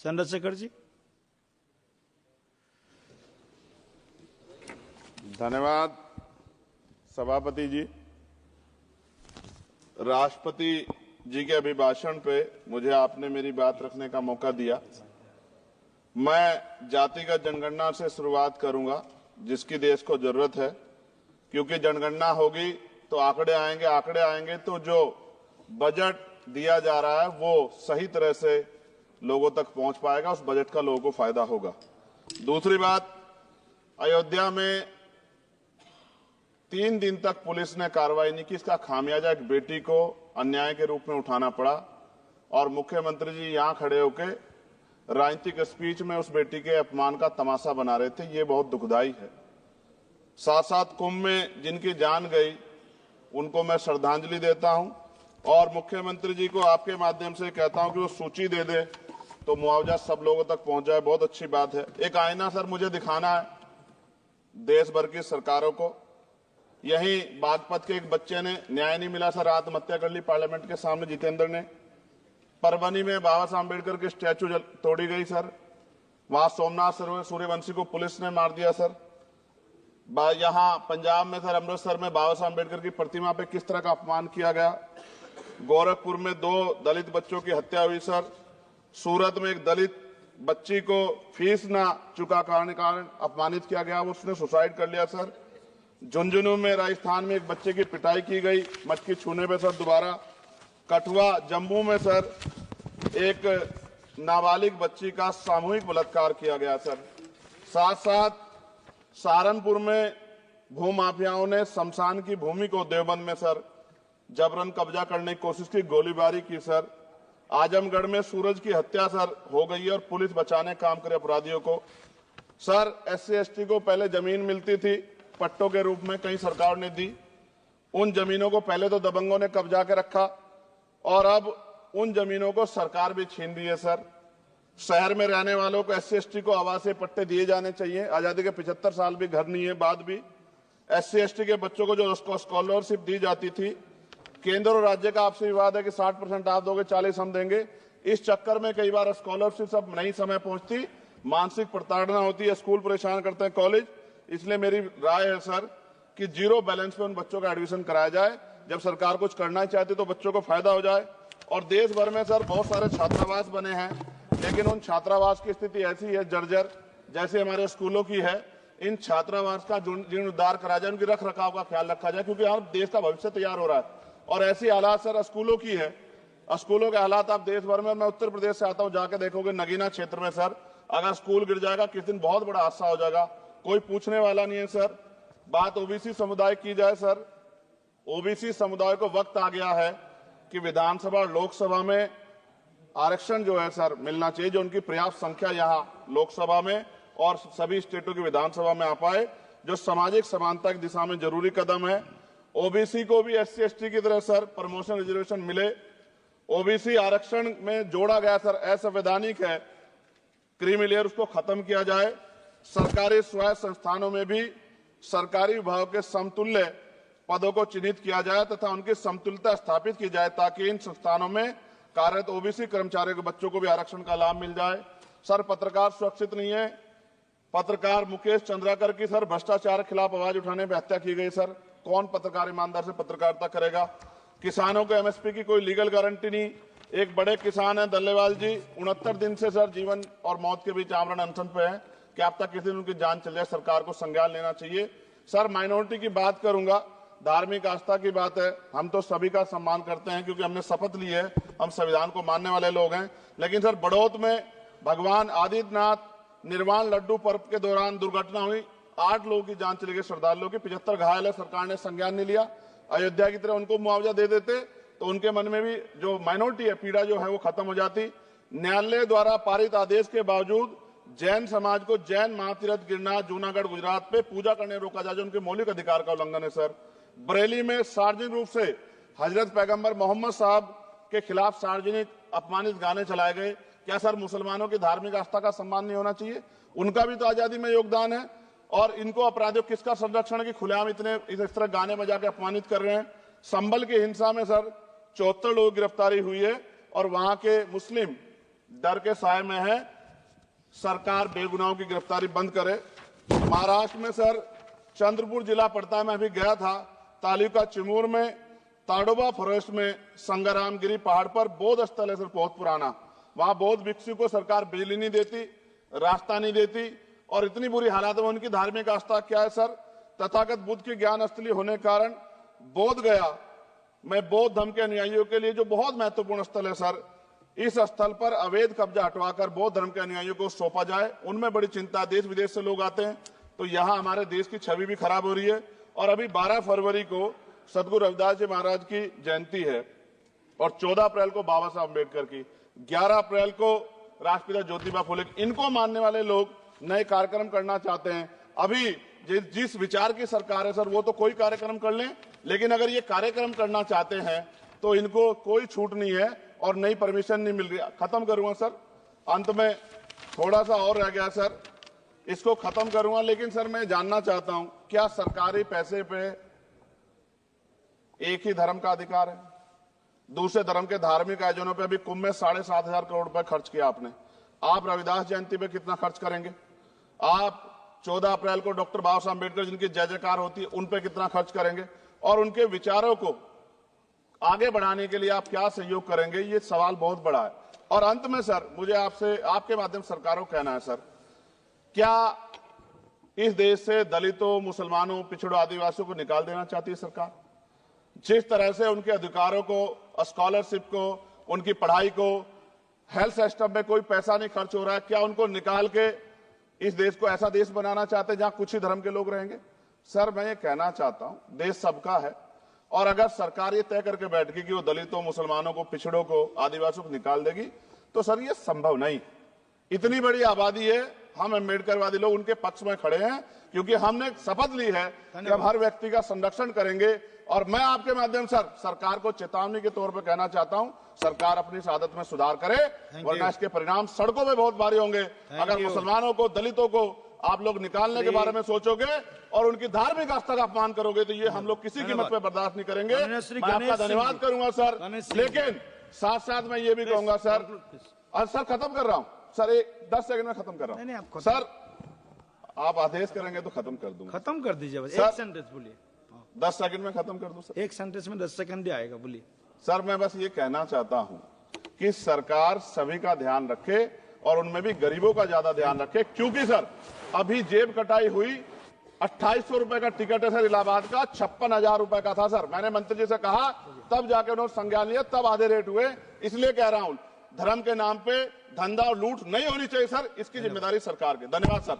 चंद्रशेखर जी। धन्यवाद सभापति जी। राष्ट्रपति जी के अभिभाषण पे मुझे आपने मेरी बात रखने का मौका दिया। मैं जातिगत जनगणना से शुरुआत करूंगा जिसकी देश को जरूरत है, क्योंकि जनगणना होगी तो आंकड़े आएंगे तो जो बजट दिया जा रहा है वो सही तरह से लोगों तक पहुंच पाएगा, उस बजट का लोगों को फायदा होगा। दूसरी बात, अयोध्या में 3 दिन तक पुलिस ने कार्रवाई नहीं की। इसका खामियाजा एक बेटी को अन्याय के रूप में उठाना पड़ा और मुख्यमंत्री जी यहां खड़े होकर राजनीतिक स्पीच में उस बेटी के अपमान का तमाशा बना रहे थे। ये बहुत दुखदाई है। साथ साथ कुंभ में जिनकी जान गई उनको मैं श्रद्धांजलि देता हूं और मुख्यमंत्री जी को आपके माध्यम से कहता हूं कि वो सूची दे दे तो मुआवजा सब लोगों तक पहुंच जाए। बहुत अच्छी बात है। एक आईना सर मुझे दिखाना है देश भर की सरकारों को। यहीं बागपत के एक बच्चे ने न्याय नहीं मिला सर, आत्महत्या कर ली पार्लियामेंट के सामने, जितेंद्र ने। परभनी में बाबा साहब अम्बेडकर की स्टैचू तोड़ी गई सर, वहां सोमनाथ सूर्यवंशी को पुलिस ने मार दिया सर। यहां पंजाब में सर, अमृतसर में बाबा साहब अम्बेडकर की प्रतिमा पे किस तरह का अपमान किया गया। गोरखपुर में 2 दलित बच्चों की हत्या हुई सर। सूरत में एक दलित बच्ची को फीस ना चुका कारण अपमानित किया गया, उसने सुसाइड कर लिया सर। झुंझुनू में राजस्थान में एक बच्चे की पिटाई की गई मटकी छूने पे सर दोबारा। कठुआ जम्मू में सर एक नाबालिग बच्ची का सामूहिक बलात्कार किया गया सर। साथ साथ सहारनपुर में भूमाफियाओं ने शमशान की भूमि को देवबंद में सर जबरन कब्जा करने की कोशिश की, गोलीबारी की सर। आजमगढ़ में सूरज की हत्या सर हो गई है और पुलिस बचाने काम करे अपराधियों को। सर SC ST को पहले जमीन मिलती थी पट्टों के रूप में, कई सरकार ने दी। उन जमीनों को पहले तो दबंगों ने कब्जा के रखा और अब उन जमीनों को सरकार भी छीन रही है सर। शहर में रहने वालों को SC ST को आवासीय पट्टे दिए जाने चाहिए। आजादी के 75 साल भी घर नहीं है, बाद भी SC ST के बच्चों को जो स्कॉलरशिप दी जाती थी, केंद्र और राज्य का आपसे विवाद है कि 60% आप दोगे, 40 हम देंगे। इस चक्कर में कई बार स्कॉलरशिप सब नहीं समय पहुंचती, मानसिक प्रताड़ना होती है, स्कूल परेशान करते हैं, कॉलेज। इसलिए मेरी राय है सर कि 0 बैलेंस पे उन बच्चों का एडमिशन कराया जाए। जब सरकार कुछ करना चाहती तो बच्चों को फायदा हो जाए। और देश भर में सर बहुत सारे छात्रावास बने हैं, लेकिन उन छात्रावास की स्थिति ऐसी है जर्जर, जैसे हमारे स्कूलों की है। इन छात्रावास का जीर्णोद्धार करा जाए, उनकी रख रखाव का ख्याल रखा जाए, क्योंकि यहाँ देश का भविष्य तैयार हो रहा है। और ऐसी हालात सर स्कूलों की है। स्कूलों के हालात आप देश भर में, मैं उत्तर प्रदेश से आता हूँ, जाके देखोगे नगीना क्षेत्र में सर अगर स्कूल गिर जाएगा किस दिन बहुत बड़ा हादसा हो जाएगा, कोई पूछने वाला नहीं है सर। बात OBC समुदाय की जाए सर, OBC समुदाय को वक्त आ गया है कि विधानसभा और लोकसभा में आरक्षण जो है सर मिलना चाहिए, जो उनकी पर्याप्त संख्या यहाँ लोकसभा में और सभी स्टेटों की विधानसभा में आ पाए, जो सामाजिक समानता की दिशा में जरूरी कदम है। OBC को भी SC ST की तरह सर प्रमोशन रिजर्वेशन मिले। OBC आरक्षण में जोड़ा गया सर असंवैधानिक है, क्रीमी लेयर, उसको खत्म किया जाए। सरकारी स्वायत्त संस्थानों में भी सरकारी विभाग के समतुल्य पदों को चिन्हित किया जाए तथा उनकी समतुल्यता स्थापित की जाए, ताकि इन संस्थानों में कार्यरत OBC कर्मचारियों के बच्चों को भी आरक्षण का लाभ मिल जाए। सर पत्रकार सुरक्षित नहीं है। पत्रकार मुकेश चंद्राकर की सर भ्रष्टाचार के खिलाफ आवाज उठाने पर हत्या की गई सर। कौन पत्रकार ईमानदार से पत्रकारिता करेगा। किसानों को MSP की कोई लीगल गारंटी नहीं। एक बड़े किसान है दल्लेवाल जी, 69 दिन से सर जीवन और मौत के बीच आमरण अनशन पे है। क्या अब तक किसी दिन उनकी जान चल जाए, सरकार को संज्ञान लेना चाहिए। सर माइनॉरिटी की बात करूंगा, धार्मिक आस्था की बात है, हम तो सभी का सम्मान करते हैं क्योंकि हमने शपथ ली है, हम संविधान को मानने वाले लोग हैं। लेकिन सर बड़ौत में भगवान आदित्यनाथ निर्वाण लड्डू पर्व के दौरान दुर्घटना हुई, 8 लोगों की जान चली गई, श्रद्धालुओं की, 75 घायल है, सरकार ने संज्ञान नहीं लिया। अयोध्या की तरह उनको मुआवजा दे देते तो उनके मन में भी जो माइनॉरिटी है पीड़ा जो है वो खत्म हो जाती। न्यायालय द्वारा पारित आदेश के बावजूद जैन समाज को जैन महातीर्थ गिरनार जूनागढ़ गुजरात पे पूजा करने रोका जाए, जो उनके मौलिक अधिकार का उल्लंघन है सर। बरेली में सार्वजनिक रूप से हजरत पैगंबर मोहम्मद साहब के खिलाफ सार्वजनिक अपमानित गाने चलाए गए। क्या सर मुसलमानों की धार्मिक आस्था का सम्मान नहीं होना चाहिए? उनका भी तो आजादी में योगदान है। और इनको अपराधियों किसका संरक्षण है कि खुलेआम इतने इस तरह गाने बजा के अपमानित कर रहे हैं। संभल की हिंसा में सर 74 लोग गिरफ्तारी हुई है और वहां के मुस्लिम डर के साए में है सरकार बेगुनाहों की गिरफ्तारी बंद करे। महाराष्ट्र में सर चंद्रपुर जिला पड़ता है, मैं अभी गया था, तालुका चिमूर में ताडोबा फॉरेस्ट में संग्रामगिरी पहाड़ पर बौद्ध स्थल है सर, बहुत पुराना। वहां बौद्ध भिक्षु को सरकार बिजली नहीं देती, रास्ता नहीं देती, और इतनी बुरी हालत में उनकी धार्मिक आस्था क्या है सर, तथागत बुद्ध की ज्ञान स्थली होने के कारण बोध गया में बौद्ध धर्म के अनुयायियों के लिए जो बहुत महत्वपूर्ण स्थल है सर, इस स्थल पर अवैध कब्जा हटवाकर बौद्ध धर्म के अनुयायियों को सौंपा जाए। उनमें बड़ी चिंता, देश विदेश से लोग आते हैं, तो यहाँ हमारे देश की छवि भी खराब हो रही है। और अभी 12 फरवरी को सदगुरु रविदास जी महाराज की जयंती है और 14 अप्रैल को बाबा साहब अम्बेडकर की, 11 अप्रैल को राष्ट्रपिता ज्योतिबा फुले। इनको मानने वाले लोग नए कार्यक्रम करना चाहते हैं। अभी जिस विचार की सरकार है सर, वो तो कोई कार्यक्रम कर लें, लेकिन अगर ये कार्यक्रम करना चाहते हैं तो इनको कोई छूट नहीं है और नई परमिशन नहीं मिल रही। खत्म करूंगा सर, अंत में थोड़ा सा और रह गया सर, इसको खत्म करूंगा। लेकिन सर मैं जानना चाहता हूं, क्या सरकारी पैसे पे एक ही धर्म का अधिकार है? दूसरे धर्म के धार्मिक आयोजनों पे अभी कुंभ में 7,500 करोड़ रुपए खर्च किया आपने। आप रविदास जयंती पे कितना खर्च करेंगे? आप 14 अप्रैल को डॉक्टर बाबा साहब अम्बेडकर जिनकी जय जयकार होती है, उन पे कितना खर्च करेंगे? और उनके विचारों को आगे बढ़ाने के लिए आप क्या सहयोग करेंगे? ये सवाल बहुत बड़ा है। और अंत में सर मुझे आपसे, आपके माध्यम से सरकारों को कहना है सर, क्या इस देश से दलितों, मुसलमानों, पिछड़ों, आदिवासियों को निकाल देना चाहती है सरकार? जिस तरह से उनके अधिकारों को, स्कॉलरशिप को, उनकी पढ़ाई को, हेल्थ सिस्टम में कोई पैसा नहीं खर्च हो रहा है, क्या उनको निकाल के इस देश को ऐसा देश बनाना चाहते हैं जहां कुछ ही धर्म के लोग रहेंगे? सर मैं ये कहना चाहता हूं, देश सबका है, और अगर सरकार ये तय करके बैठ गई कि वो दलितों, मुसलमानों को, पिछड़ों को, आदिवासियों को निकाल देगी, तो सर ये संभव नहीं। इतनी बड़ी आबादी है, हम अम्बेडकरवादी लोग उनके पक्ष में खड़े हैं, क्योंकि हमने शपथ ली है कि हम हर व्यक्ति का संरक्षण करेंगे। और मैं आपके माध्यम से सरकार को चेतावनी के तौर पर कहना चाहता हूं, सरकार अपनी इस आदत में सुधार करे, वरना इसके परिणाम सड़कों में बहुत भारी होंगे। अगर मुसलमानों को, दलितों को आप लोग निकालने के बारे में सोचोगे और उनकी धार्मिक आस्था का अपमान करोगे, तो ये हम लोग किसी कीमत पे बर्दाश्त नहीं करेंगे। मैं आपका धन्यवाद करूंगा सर, लेकिन साथ साथ मैं ये भी कहूंगा सर, और सर खत्म कर रहा हूं सर, 10 सेकंड में खत्म कर रहा हूं सर, आप आदेश करेंगे तो खत्म कर दूंगा। खत्म कर दीजिए बस, एक सेंटेंस बोलिए। 10 सेकंड में खत्म कर दूं सर? एक सेंटेंस में 10 सेकंड ही आएगा, बोलिए सर। मैं बस ये कहना चाहता हूं कि सरकार सभी का ध्यान रखे और उनमें भी गरीबों का ज्यादा ध्यान रखे, क्योंकि सर अभी जेब कटाई हुई, 2800 रुपए का टिकट है सर इलाहाबाद का, 56,000 रुपए का था सर। मैंने मंत्री जी से कहा, तब जाके उन्होंने संज्ञान लिया, तब आधे रेट हुए। इसलिए कह रहा हूं, धर्म के नाम पे धंधा और लूट नहीं होनी चाहिए सर, इसकी जिम्मेदारी सरकार की। धन्यवाद सर।